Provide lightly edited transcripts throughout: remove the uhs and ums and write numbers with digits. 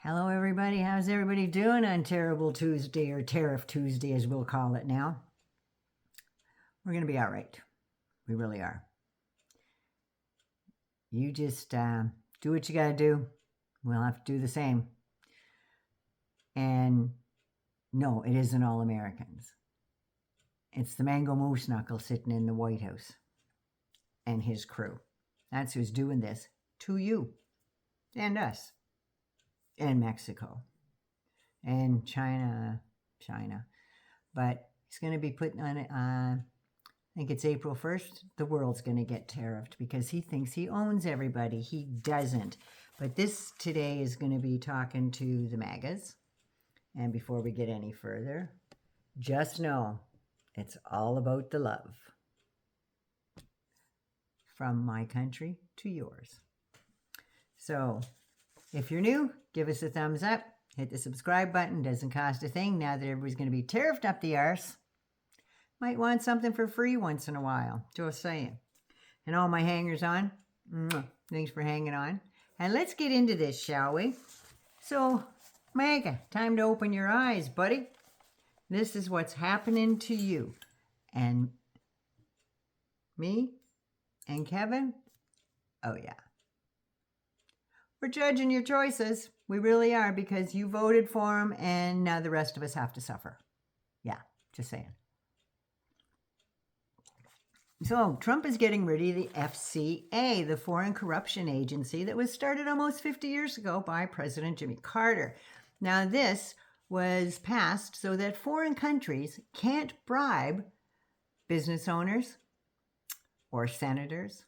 Hello, everybody. How's everybody doing on Terrible Tuesday, or Tariff Tuesday, as we'll call it now? We're going to be all right. We really are. You just do what you got to do. We'll have to do the same. And no, it isn't all Americans. It's the Mango Moose Knuckle sitting in the White House and his crew. That's who's doing this to you and us. And Mexico and China, but he's going to be putting on it. I think it's April 1st. The world's going to get tariffed because he thinks he owns everybody. He doesn't. But this today is going to be talking to the Magas. And before we get any further, just know it's all about the love. From my country to yours. So, if you're new, give us a thumbs up. Hit the subscribe button. Doesn't cost a thing now that everybody's going to be tariffed up the arse. Might want something for free once in a while. Just saying. And all my hangers on, thanks for hanging on. And let's get into this, shall we? So, Maga, time to open your eyes, buddy. This is what's happening to you. And me and Kevin, oh yeah. We're judging your choices. We really are, because you voted for them and now the rest of us have to suffer. Yeah, just saying. So Trump is getting rid of the FCA, the Foreign Corruption Agency that was started almost 50 years ago by President Jimmy Carter. Now this was passed so that foreign countries can't bribe business owners or senators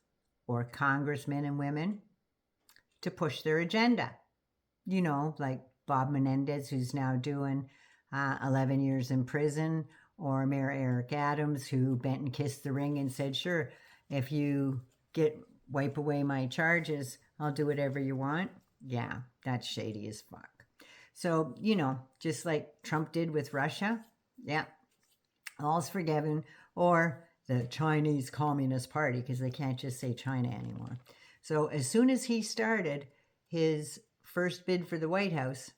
or congressmen and women to push their agenda. You know, like Bob Menendez, who's now doing 11 years in prison, or Mayor Eric Adams, who bent and kissed the ring and said, sure, if you wipe away my charges, I'll do whatever you want. Yeah, that's shady as fuck. So, you know, just like Trump did with Russia, yeah, all's forgiven. Or the Chinese Communist Party, because they can't just say China anymore. So as soon as he started his first bid for the White House,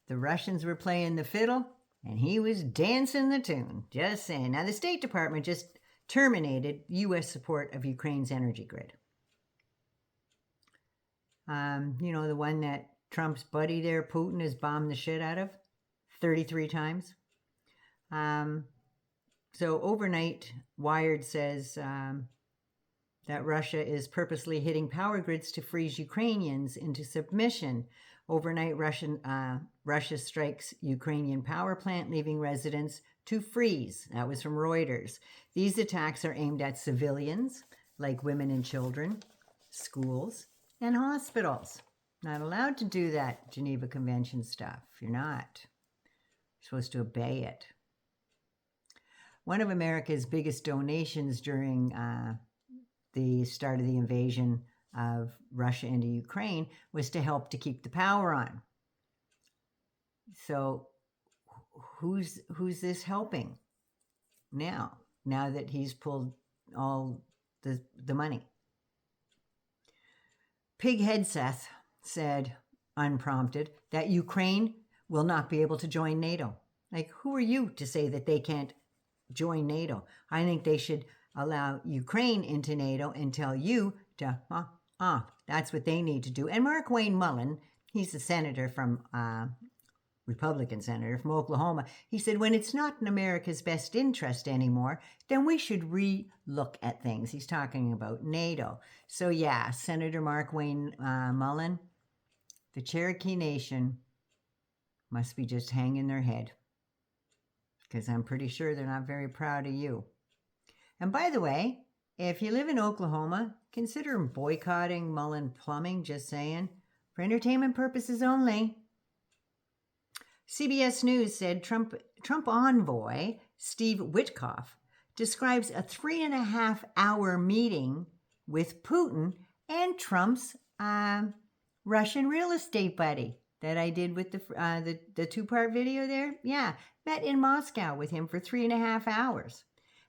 the Russians were playing the fiddle and he was dancing the tune. Just saying. Now the State Department just terminated U.S. support of Ukraine's energy grid. You know, the one that Trump's buddy there, Putin, has bombed the shit out of 33 times. So overnight, Wired says that Russia is purposely hitting power grids to freeze Ukrainians into submission. Overnight, Russia strikes Ukrainian power plant, leaving residents to freeze. That was from Reuters. These attacks are aimed at civilians, like women and children, schools, and hospitals. Not allowed to do that Geneva Convention stuff. You're not. You're supposed to obey it. One of America's biggest donations during the start of the invasion of Russia into Ukraine was to help to keep the power on. So who's this helping now that he's pulled all the money? Pighead Seth said, unprompted, that Ukraine will not be able to join NATO. Like, who are you to say that they can't join NATO? I think they should allow Ukraine into NATO and tell you to, that's what they need to do. And Mark Wayne Mullen, he's a senator from, Republican senator from Oklahoma, he said, when it's not in America's best interest anymore, then we should re-look at things. He's talking about NATO. So yeah, Senator Mark Wayne Mullen, the Cherokee Nation must be just hanging their head, because I'm pretty sure they're not very proud of you. And by the way, if you live in Oklahoma, consider boycotting Mullen Plumbing, just saying, for entertainment purposes only. CBS News said Trump envoy Steve Witkoff describes a 3.5-hour meeting with Putin and Trump's Russian real estate buddy that I did with the two-part video there. Yeah, met in Moscow with him for 3.5 hours.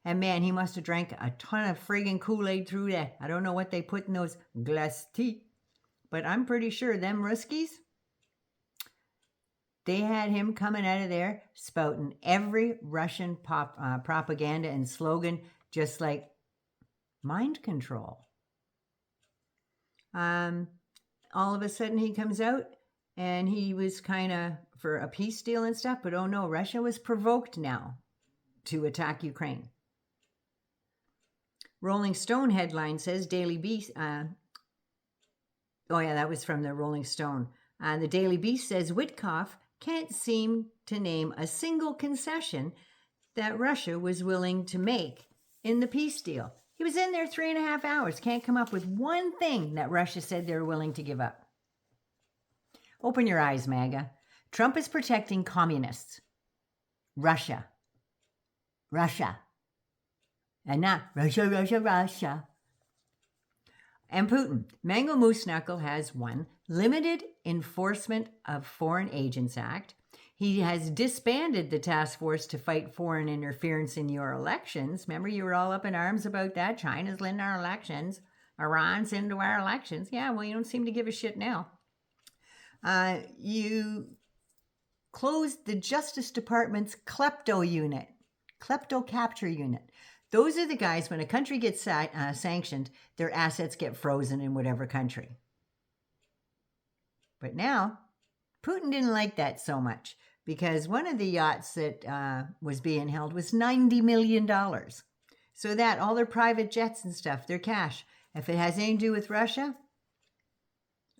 And man, he must have drank a ton of friggin' Kool-Aid through that. I don't know what they put in those glass tea, but I'm pretty sure them Ruskies, they had him coming out of there spouting every Russian propaganda and slogan, just like mind control. All of a sudden he comes out and he was kind of for a peace deal and stuff, but oh no, Russia was provoked now to attack Ukraine. Rolling Stone headline says Daily Beast, that was from the Rolling Stone. The Daily Beast says Witkoff can't seem to name a single concession that Russia was willing to make in the peace deal. He was in there 3.5 hours, can't come up with one thing that Russia said they were willing to give up. Open your eyes, Maga. Trump is protecting communists. Russia. And not Russia. And Putin. Mango Moose Knuckle has one, Limited Enforcement of Foreign Agents Act. He has disbanded the task force to fight foreign interference in your elections. Remember, you were all up in arms about that. China's in our elections. Iran's into our elections. Yeah, well, you don't seem to give a shit now. You closed the Justice Department's klepto capture unit. Those are the guys, when a country gets sanctioned, their assets get frozen in whatever country. But now, Putin didn't like that so much because one of the yachts that was being held was $90 million. So that, all their private jets and stuff, their cash, if it has anything to do with Russia,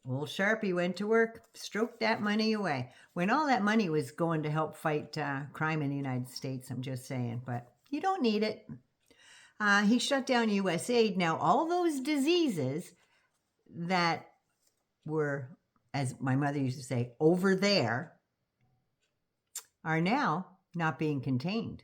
old Sharpie went to work, stroked that money away. When all that money was going to help fight crime in the United States, I'm just saying, but you don't need it. He shut down U.S. aid. Now, all those diseases that were, as my mother used to say, over there, are now not being contained.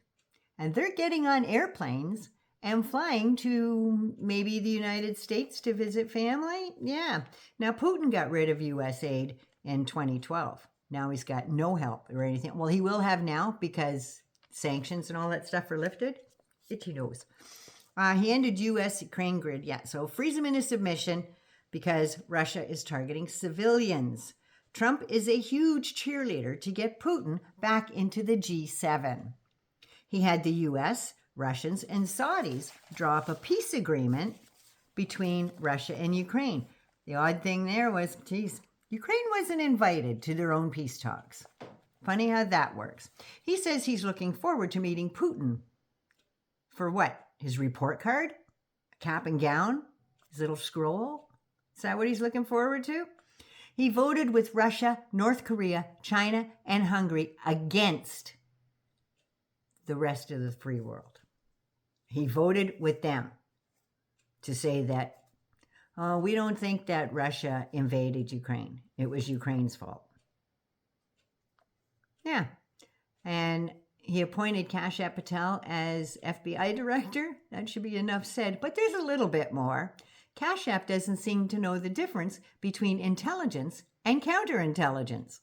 And they're getting on airplanes and flying to maybe the United States to visit family. Yeah. Now, Putin got rid of U.S. aid in 2012. Now he's got no help or anything. Well, he will have now because sanctions and all that stuff are lifted. Itchy nose. He ended U.S. Ukraine grid. Yeah, so freeze him into submission because Russia is targeting civilians. Trump is a huge cheerleader to get Putin back into the G7. He had the U.S., Russians, and Saudis draw up a peace agreement between Russia and Ukraine. The odd thing there was, Ukraine wasn't invited to their own peace talks. Funny how that works. He says he's looking forward to meeting Putin. For what? His report card? A cap and gown? His little scroll? Is that what he's looking forward to? He voted with Russia, North Korea, China, and Hungary against the rest of the free world. He voted with them to say that, we don't think that Russia invaded Ukraine. It was Ukraine's fault. Yeah. And he appointed Kashyap Patel as FBI director. That should be enough said. But there's a little bit more. Kashyap doesn't seem to know the difference between intelligence and counterintelligence.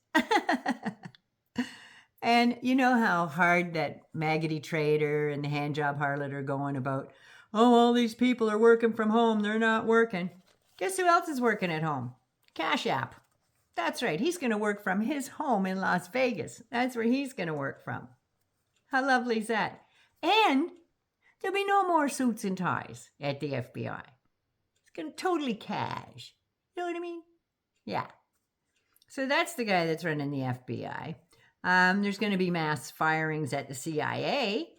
And you know how hard that Maggoty Trader and the handjob harlot are going about, all these people are working from home. They're not working. Guess who else is working at home? Kashyap. That's right. He's going to work from his home in Las Vegas. That's where he's going to work from. How lovely is that? And there'll be no more suits and ties at the FBI. It's going to totally cash. You know what I mean? Yeah. So that's the guy that's running the FBI. There's going to be mass firings at the CIA.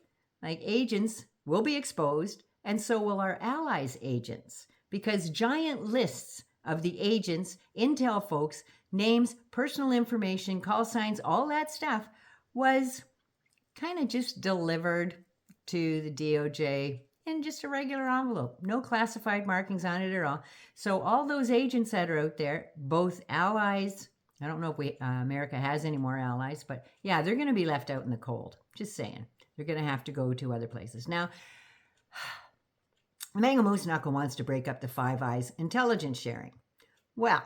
Like, agents will be exposed, and so will our allies' agents, because giant lists of the agents, intel folks, names, personal information, call signs, all that stuff was kind of just delivered to the DOJ in just a regular envelope. No classified markings on it at all. So all those agents that are out there, both allies, I don't know if America has any more allies, but yeah, they're going to be left out in the cold. Just saying. They're going to have to go to other places. Now, Mango Moose Knuckle wants to break up the Five Eyes intelligence sharing. Well,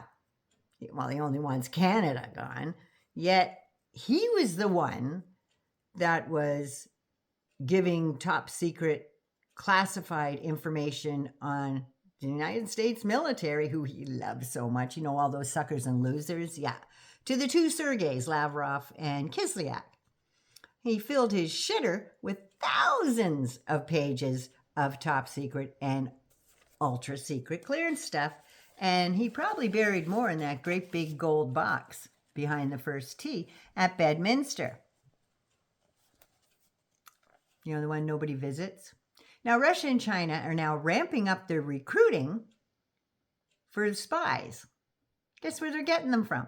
he only wants Canada gone, yet he was the one that was giving top secret classified information on the United States military, who he loves so much. You know, all those suckers and losers. Yeah. to the two Sergeys, Lavrov and Kislyak. He filled his shitter with thousands of pages of top secret and ultra secret clearance stuff, and he probably buried more in that great big gold box behind the first tee at Bedminster. You know, the one nobody visits? Now, Russia and China are now ramping up their recruiting for spies. Guess where they're getting them from?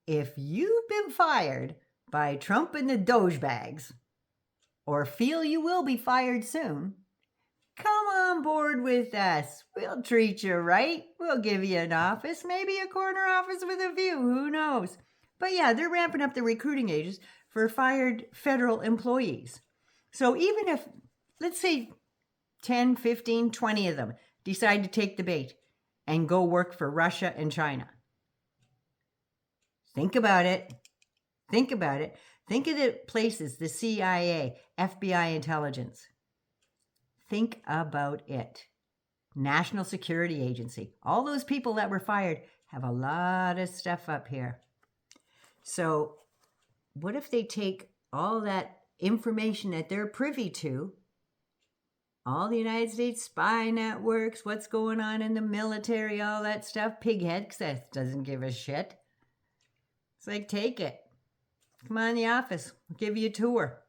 If you've been fired by Trump and the Dogebags, or feel you will be fired soon, come on board with us. We'll treat you right. We'll give you an office, maybe a corner office with a view. Who knows? But yeah, they're ramping up the recruiting ages for fired federal employees. So even if, let's say, 10, 15, 20 of them decide to take the bait and go work for Russia and China, think about it. Think about it. Think of the places, the CIA, FBI intelligence. Think about it. National Security Agency. All those people that were fired have a lot of stuff up here. So what if they take all that information that they're privy to, all the United States spy networks, what's going on in the military, all that stuff, pighead, because doesn't give a shit. It's like, take it. Come on in the office. We'll give you a tour.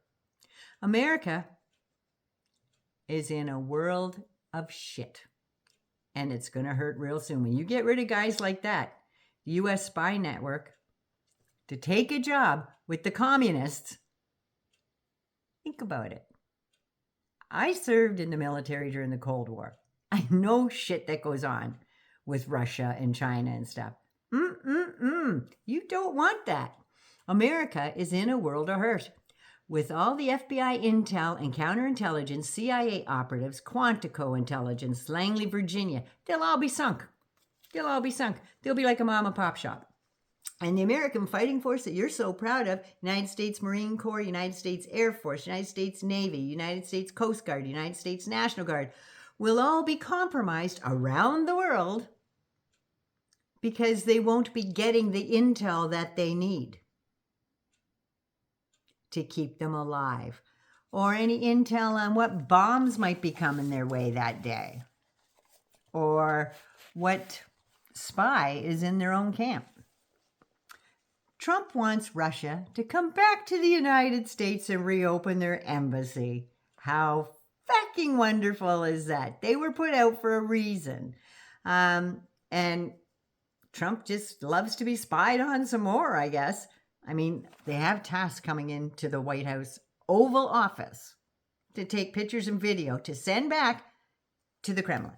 America is in a world of shit. And it's going to hurt real soon. When you get rid of guys like that, the U.S. spy network, to take a job with the communists, think about it. I served in the military during the Cold War. I know shit that goes on with Russia and China and stuff. You don't want that. America is in a world of hurt. With all the FBI intel and counterintelligence, CIA operatives, Quantico intelligence, Langley, Virginia, they'll all be sunk. They'll all be sunk. They'll be like a mom and pop shop. And the American fighting force that you're so proud of, United States Marine Corps, United States Air Force, United States Navy, United States Coast Guard, United States National Guard, will all be compromised around the world because they won't be getting the intel that they need to keep them alive, or any intel on what bombs might be coming their way that day, or what spy is in their own camp. Trump wants Russia to come back to the United States and reopen their embassy. How fucking wonderful is that? They were put out for a reason. And Trump just loves to be spied on some more, I guess. I mean, they have tasks coming into the White House Oval Office to take pictures and video to send back to the Kremlin.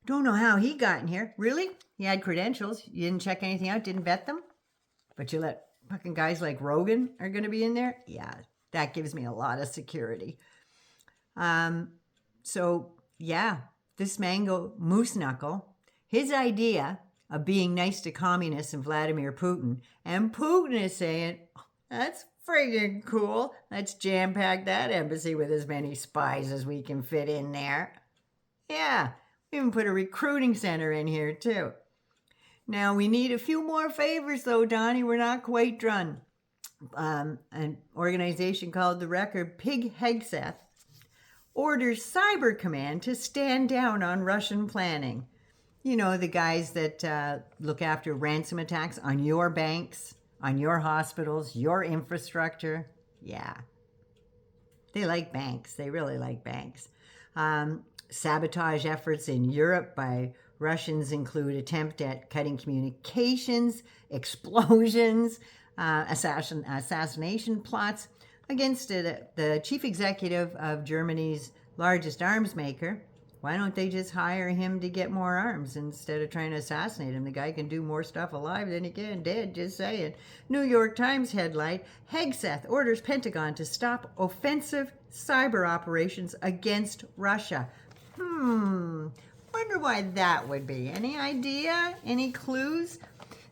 Don't know how he got in here. Really? He had credentials. You didn't check anything out, didn't vet them? But you let fucking guys like Rogan are going to be in there? Yeah, that gives me a lot of security. So, yeah, this mango moose knuckle, his idea of being nice to communists and Vladimir Putin, and Putin is saying, that's friggin' cool. Let's jam-pack that embassy with as many spies as we can fit in there. Yeah, we even put a recruiting center in here, too. Now, we need a few more favors, though, Donnie. We're not quite done. An organization called the Record Pig Hegseth orders Cyber Command to stand down on Russian planning. You know, the guys that look after ransom attacks on your banks, on your hospitals, your infrastructure. Yeah. They like banks. They really like banks. Sabotage efforts in Europe by Russians include attempt at cutting communications, explosions, assassination plots against the chief executive of Germany's largest arms maker. Why don't they just hire him to get more arms instead of trying to assassinate him? The guy can do more stuff alive than he can dead, just saying. New York Times headline, Hegseth orders Pentagon to stop offensive cyber operations against Russia. Wonder why that would be. Any idea? Any clues?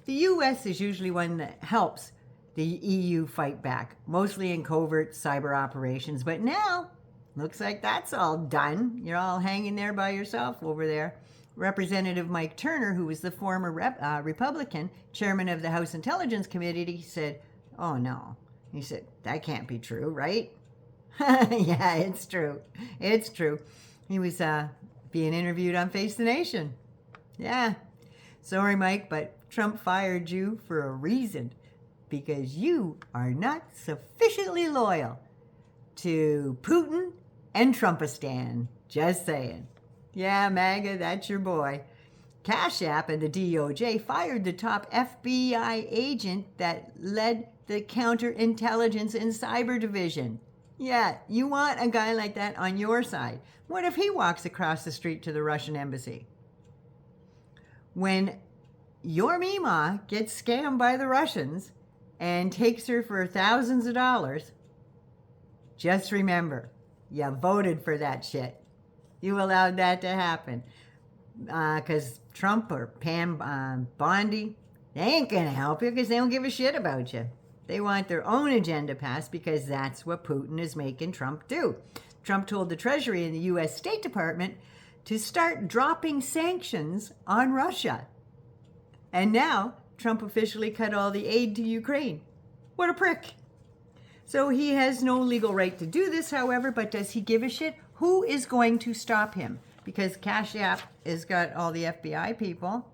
The U.S. is usually one that helps the EU fight back, mostly in covert cyber operations. But now, looks like that's all done. You're all hanging there by yourself over there. Representative Mike Turner, who was the former Republican chairman of the House Intelligence Committee, said, oh no. He said, that can't be true, right? Yeah, it's true. It's true. He was being interviewed on Face the Nation. Yeah. Sorry, Mike, but Trump fired you for a reason. Because you are not sufficiently loyal to Putin and Trumpistan. Just saying. Yeah, Maga, that's your boy. Cash App and the DOJ fired the top FBI agent that led the counterintelligence and cyber division. Yeah, you want a guy like that on your side. What if he walks across the street to the Russian embassy? When your Mima gets scammed by the Russians and takes her for thousands of dollars, just remember, you voted for that shit. You allowed that to happen. Because Trump or Pam Bondi, they ain't going to help you because they don't give a shit about you. They want their own agenda passed because that's what Putin is making Trump do. Trump told the Treasury and the U.S. State Department to start dropping sanctions on Russia. And now Trump officially cut all the aid to Ukraine. What a prick. So he has no legal right to do this, however, but does he give a shit? Who is going to stop him? Because Cash App has got all the FBI people.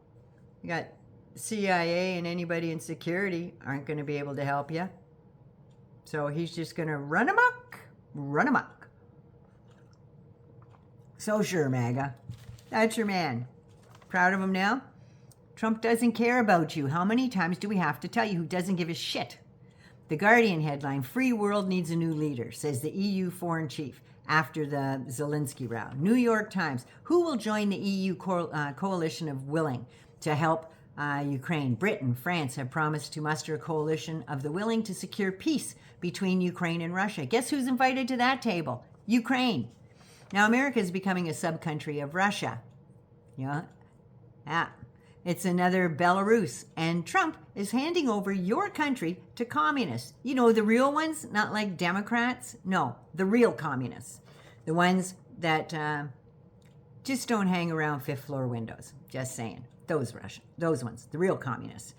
You got CIA and anybody in security aren't going to be able to help you. So he's just going to run amok. Run amok. So sure, Maga. That's your man. Proud of him now? Trump doesn't care about you. How many times do we have to tell you who doesn't give a shit? The Guardian headline, Free World Needs a New Leader, says the EU foreign chief after the Zelensky row. New York Times, who will join the EU coalition of willing to help Ukraine? Britain, France have promised to muster a coalition of the willing to secure peace between Ukraine and Russia. Guess who's invited to that table? Ukraine. Now, America is becoming a sub-country of Russia. Yeah. It's another Belarus. And Trump is handing over your country to communists. You know, the real ones, not like Democrats. No, the real communists. The ones that just don't hang around fifth floor windows. Just saying. Those ones, the real communists.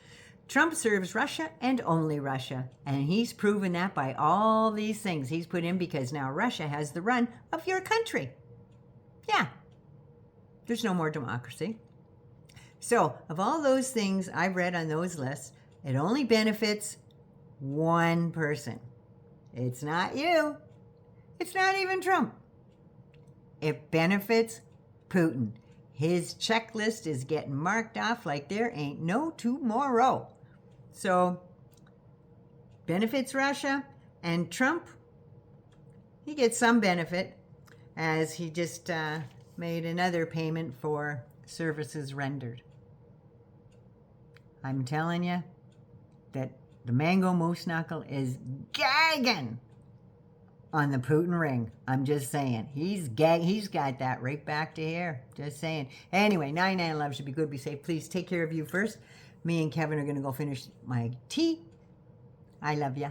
Trump serves Russia and only Russia. And he's proven that by all these things he's put in because now Russia has the run of your country. Yeah. There's no more democracy. So, of all those things I've read on those lists, it only benefits one person. It's not you. It's not even Trump. It benefits Putin. His checklist is getting marked off like there ain't no tomorrow. So, benefits Russia, and Trump, he gets some benefit as he just made another payment for services rendered. I'm telling you that the mango moose knuckle is gagging on the Putin ring. I'm just saying. He's got that right back to here. Just saying. Anyway, 99 Love should be good, be safe. Please take care of you first. Me and Kevin are going to go finish my tea. I love ya.